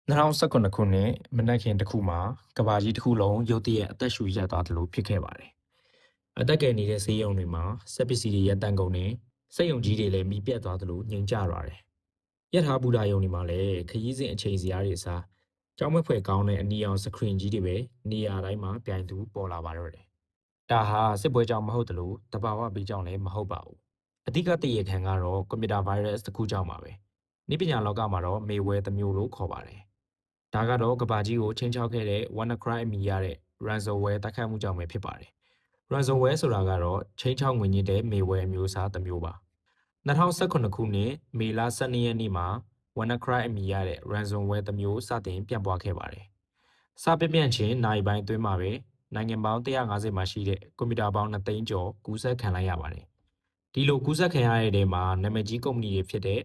2019 ခုနှစ်မနက်ခင်းတစ်ခုမှာကဘာကြီးတစ်ခုလုံးရုတ်တရက်အသက်ရှူရပ်သွားသလိုဖြစ်ခဲ့ပါတယ်။အသက်ကယ်နေတဲ့ဆေးရုံတွေမှာစက်ပစ္စည်းတွေရပ်တန့်ကုန်နေစက်ရုံကြီးတွေလည်းမီးပြတ်သွားသလိုငြိမ်ကျသွားတယ်။ရထားဘူတာရုံတွေမှာလည်းခရီးစဉ်အချိန်စရာတွေအစားကြောင်းမဖွယ်ကောင်းတဲ့အနီရောင်စခရင်ကြီးတွေပဲနေရာတိုင်းမှာပြိုင်သူပေါ်လာပါတော့တယ်။ဒါဟာစစ်ပွဲကြောင့်မဟုတ်သလိုတဘာဝဘေးကြောင့်လည်းမဟုတ်ပါဘူး။အဓိကတည်ရခံကတော့ကွန်ပျူတာဗိုင်းရပ်စ်တစ်ခုကြောင့်ပါပဲ။နိပညာလောကမှာတော့မေဝဲတစ်မျိုးလို့ခေါ်ပါတယ်။ဒါကတော့ကဘာကြီးကိုချင်းချောက်ခဲ့တဲ့ WannaCry အမည်ရတဲ့ ransomware တိုက်ခိုက်မှုကြောင့်ပဲဖြစ်ပါတယ်။ ransomware ဆိုတာကတော့ချင်းချောက်ငွေညစ်တဲ့မေဝဲအမျိုးအစားတစ်မျိုးပါ။2019ခုနှစ်မေလ12ရက်နေ့မှာ WannaCry အမည်ရတဲ့ ransomware တစ်မျိုးစတင်ပြန့်ပွားခဲ့ပါတယ်။စပြန့်ချင်းနိုင်ပိုင်းအတွင်းမှာပဲနိုင်ငံပေါင်း150မှာရှိတဲ့ကွန်ပျူတာပေါင်း2သိန်းကျော်ကူးစက်ခံလိုက်ရပါတယ်။ဒီလိုကူးစက်ခံရတဲ့နေရာမှာနာမည်ကြီးကုမ္ပဏီတွေဖြစ်တဲ့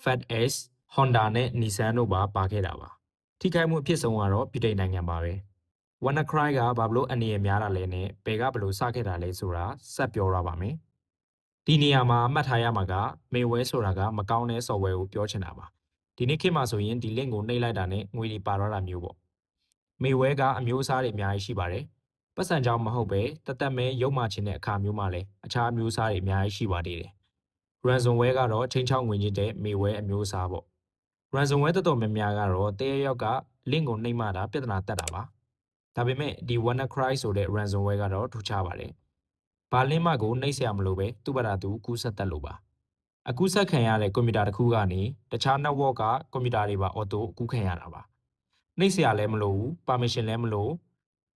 FedEx, Honda နဲ့ Nissan တို့ပါခဲ့တာပါ။ထိခိုက်မှုအဖြစ်ဆုံးကတော့ဗြိတိန်နိုင်ငံပါပဲ။ WannaCry ကဘာလို့အနေရများတာလဲနဲ့ဘယ်ကဘလို့စခဲ့တာလဲဆိုတာဆက်ပြောရပါမယ်။ဒီနေရာမှာမှတ်ထားရမှာကမေဝဲဆိုတာကမကောင်းတဲ့ software ကိုပြောချင်တာပါ။ဒီနေ့ခေတ်မှာဆိုရင်ဒီ link ကိုနှိပ်လိုက်တာနဲ့ငွေတွေပါတော့တာမျိုးပေါ့။မေဝဲကအမျိုးအစားတွေအများကြီးရှိပါတယ်။ပတ်စံကြောင့်မဟုတ်ပဲတသက်မဲရုပ်မှချင်းတဲ့အခါမျိုးမှလည်းအခြားအမျိုးအစားတွေအများကြီးရှိပါသေးတယ်။ ransomware ကတော့ချင်းချောက်ငွေညစ်တဲ့မေဝဲအမျိုးအစားပေါ့။ ransomware တော်တော်များများကတော့တရရောက်က link ကိုနှိပ်မှတာပြဿနာတက်တာပါ။ဒါပေမဲ့ဒီ WannaCry ဆိုတဲ့ ransomware ကတော့ထူးခြားပါတယ်။ဘာလင်းမကိုနှိပ်ဆရာမလို့ပဲသူ့ဘာသာသူကူးစက်တက်လို့ပါ။အကူးဆက်ခံရတဲ့ကွန်ပျူတာတစ်ခုကနေတခြား network ကကွန်ပျူတာတွေပါ auto အကူးခံရတာပါ။နှိပ်ဆရာလည်းမလို့ဘူး permission လည်းမလို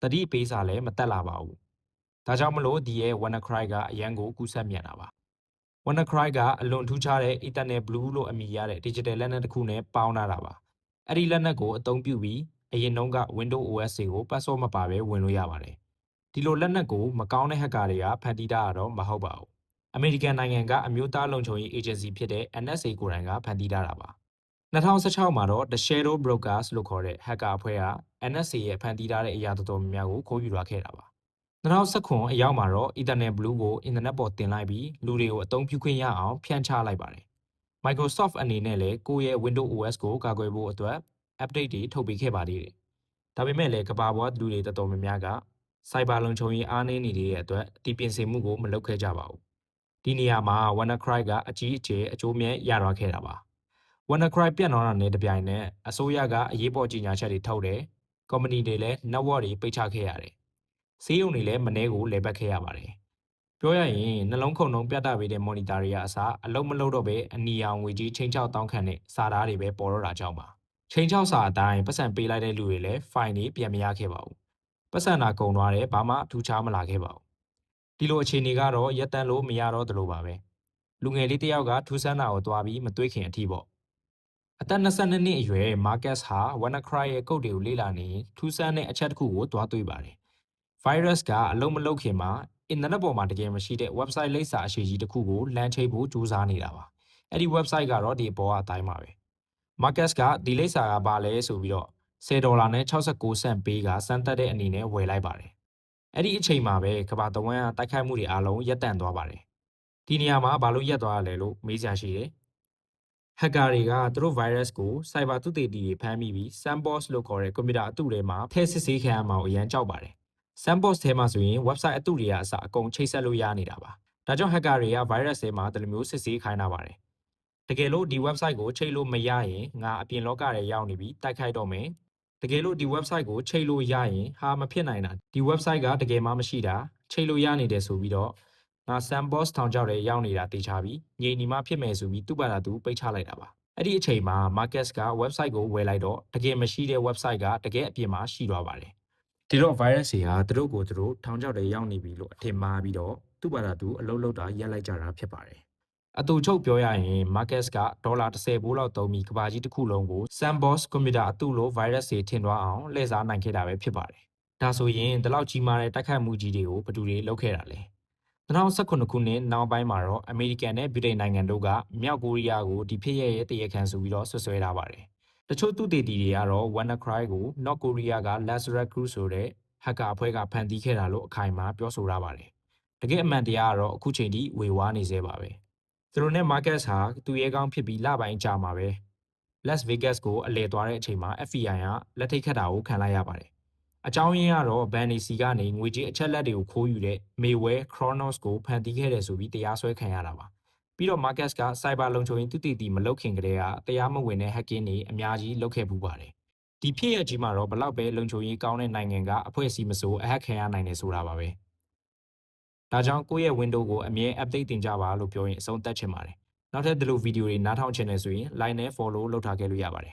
့တတိပေးစာလည်းမတက်လာပါဘူး။ဒါကြောင့်မလို့ဒီရဲ့ WannaCry ကအရန်ကိုကူးစက်မြန်တာပါ။ WannaCry ကအလွန်ထူးခြားတဲ့ Ethernet Blue လို့အမည်ရတဲ့ digital လက်နက်တစ်ခုနဲ့ပေါင်းထားတာပါ။အဲ့ဒီလက်နက်ကိုအသုံးပြုပြီးအရင်တုန်းက Windows OS တွေကို password မပါဘဲဝင်လို့ရပါတယ်။ဒီလိုလက်နက်ကိုမကောင်းတဲ့ hacker တွေကဖန်တီးတာတော့မဟုတ်ပါဘူး။အမေရိကန်နိုင်ငံကအမျိုးသားလုံခြုံရေး agency ဖြစ်တဲ့ NSA ကိုယ်တိုင်ကဖန်တီးထားတာပါ။2016မှာတော့ The Shadow Brokers လို့ခေါ်တဲ့ hacker အဖွဲ့က NSA ရဲ့ဖန်တီးထားတဲ့အရာတော်တော်များများကိုခိုးယူလာခဲ့တာပါ။2019အရောက်မှာတော့ Ethernet Blue ကိုအင်တာနက်ပေါ်တင်လိုက်ပြီးလူတွေကိုအသုံးပြုခွင့်ရအောင်ဖြန့်ချလိုက်ပါတယ်။ Microsoft အနေနဲ့လည်းကိုယ့်ရဲ့ Windows OS ကိုကာကွယ်ဖို့အတွက် update တွေထုတ်ပေးခဲ့ပါသေးတယ်။ဒါပေမဲ့လည်းကဘာပေါ်လူတွေတော်တော်များများက cyber လုံခြုံရေးအားနည်းနေတဲ့အတွက်ဒီပြင်ဆင်မှုကိုမလုပ်ခဲ့ကြပါဘူး။ဒီနေရာမှာ WannaCry ကအကြီးအကျယ်အကျိုးမြတ်ရသွားခဲ့တာပါ။ WannaCry ပြန့်သွားတာနဲ့တပြိုင်နက်အစိုးရကအရေးပေါ်ကြီးညာချက်တွေထုတ်တယ်။ကုမ္ပဏီတွေလည်း network တွေပိတ်ချခဲ့ရတယ်။ဆေးရုံတွေလည်းမနှဲကိုလဲပတ်ခဲ့ရပါတယ်။ပြောရရင်နှလုံးခုန်လုံးပြတ်တာပေးတဲ့ monitor တွေကအစားအလုံးမလုံးတော့ပဲအနီရောင်ငွေကြီးချင်းချောက်တောင်းခံတဲ့စာသားတွေပဲပေါ်တော့တာကြောင့်ပါ။ချင်းချောက်စာအတိုင်းပတ်စံပေးလိုက်တဲ့လူတွေလည်း file တွေပြန်မရခဲ့ပါဘူး။ပတ်စံနာကုန်သွားတယ်ဘာမှထူးခြားမလာခဲ့ပါဘူး။ဒီလိုအခြေအနေကတော့ရက်တန်းလို့မရတော့သလိုပါပဲ။လူငယ်လေးတစ်ယောက်ကထူးဆန်းတာကိုတွားပြီးမတွေးခင်အထိပေါ့။အသက်22နှစ်အရွယ် Marcus ဟာ WannaCry ရဲ့ကုတ်တွေကိုလေ့လာနေထူးဆန်းတဲ့အချက်တစ်ခုကိုတွားတွေးပါတယ်။ virus ကအလုံးမလုံးခင်မှာအင်တာနက်ပေါ်မှာတကယ်မရှိတဲ့ website လိပ်စာအရှိကြီးတစ်ခုကိုလမ်းချိတ်ဖို့ကြိုးစားနေတာပါ။အဲ့ဒီ website ကတော့ဒီအပေါ်အတိုင်းပါပဲ။ Marcus ကဒီလိပ်စာကဘာလဲဆိုပြီးတော့$10နဲ့69စန့်ပေးကစမ်းသပ်တဲ့အနေနဲ့ဝယ်လိုက်ပါတယ်။အဲ့ဒီအချိန်မှာပဲကဘာတဝန်းတိုက်ခိုက်မှုတွေအားလုံးရပ်တန့်သွားပါတယ်။ဒီနေရာမှာဘာလို့ရပ်သွားရလဲလို့မေးစရာရှိတယ်။ hacker တွေကသူတို့ virus ကို cyber သုတေသီတွေဖမ်းမိပြီး sandbox လို့ခေါ်တဲ့ကွန်ပျူတာအတုထဲမှာထည့်စစ်ဆေးခံရမှာကိုအရန်ကြောက်ပါတယ်။ sandbox ထဲမှာဆိုရင် website အတုတွေကအစအကုန်ချိတ်ဆက်လို့ရနေတာပါ။ဒါကြောင့် hacker တွေက virus ထဲမှာဒီလိုမျိုးစစ်ဆေးခိုင်းတာပါတယ်။တကယ်လို့ဒီ website ကိုချိတ်လို့မရရင်ငါအပြင်လောကထဲရောက်နေပြီးတိုက်ခိုက်တော့မယ်။တကယ်လို့ဒီ website ကိုချိတ်လို့ရရင်ဟာမဖြစ်နိုင်တာဒီ website ကတကယ်မှမရှိတာချိတ်လို့ရနေတယ်ဆိုပြီးတော့ငါ sandbox ထောင်ချောက်ထဲရောက်နေတာတေချာပြီးငြိမ်နေမှဖြစ်မယ်ဆိုပြီးသူ့ဘာသာသူပိတ်ချလိုက်တာပါ။အဲ့ဒီအချိန်မှာ Marcus က website ကိုဝယ်လိုက်တော့တကယ်မရှိတဲ့ website ကတကယ်အပြင်မှာရှိသွားပါတယ်။ဒီတော့ virus တွေဟာသူတို့ကိုသူတို့ထောင်ချောက်ထဲရောက်နေပြီလို့အထင်မှားပြီးတော့သူ့ဘာသာသူအလုပ်လုပ်တာရပ်လိုက်ကြတာဖြစ်ပါတယ်။အတူချုပ်ပြောရရင် Marcus က$10ဘိုးလောက်သုံးပြီးကဘာကြီးတစ်ခုလုံးကို sandbox ကွန်ပျူတာအတုလို့ virus တွေထင်သွားအောင်လှည့်စားနိုင်ခဲ့တာပဲဖြစ်ပါတယ်။ဒါဆိုရင်ဒီလောက်ကြီးမားတဲ့တိုက်ခိုက်မှုကြီးတွေကိုဘယ်သူတွေလုပ်ခဲ့တာလဲ။2019ခုနှစ်နောက်ပိုင်းမှာတော့အမေရိကန်နဲ့ဗြိတိန်နိုင်ငံတို့ကမြောက်ကိုရီးယားကိုဒီဖြစ်ရဲ့တရားခံဆိုပြီးတော့ဆွဆွဲထားပါတယ်။တချို့သူတေသီတွေကတော့ WannaCry ကို North Korea က Lazarus Group ဆိုတဲ့ hacker အဖွဲ့ကဖန်တီးခဲ့တာလို့အခိုင်အမာပြောဆိုထားပါတယ်။တကယ်အမှန်တရားကတော့အခုချိန်ထိဝေဝါးနေသေးပါပဲ။သူတို့နဲ့ Marcus ဟာသူရဲကောင်းဖြစ်ပြီးလပိုင်းကြာမှာပဲ Las Vegas ကိုအလဲသွားတဲ့အချိန်မှာ FBI ကလက်ထိတ်ခတ်တာကိုခံလိုက်ရပါတယ်။အကြောင်းရင်းကတော့ Bunny စီကနေငွေကြေးအချက်လက်တွေကိုခိုးယူတဲ့ Maywell Kronos ကိုဖန်တီးခဲ့တယ်ဆိုပြီးတရားစွဲခံရတာပါ။ပြီးတော့ Marcus က Cyber လုံခြုံရေးသူတည်တည်မလုပ်ခင်ကတည်းကတရားမဝင်တဲ့ hacking တွေအများကြီးလုပ်ခဲ့ပူပါတယ်။ဒီဖြစ်ရကြီးမှာတော့ဘလောက်ပဲလုံခြုံရေးကောင်းတဲ့နိုင်ငံကအဖွဲ့အစည်းမစိုးအဟက်ခံရနိုင်တယ်ဆိုတာပါပဲ။ဒါကြောင့်ကိုယ့်ရဲ့ window ကိုအမြဲ update တင်ကြပါလို့ပြောရင်အဆုံးသတ်ချင်ပါတယ်။နောက်ထပ်ဒီလိုဗီဒီယိုတွေနားထောင်ချင်တယ်ဆိုရင် like နဲ့ follow လုပ်ထားခဲ့လို့ရပါတယ်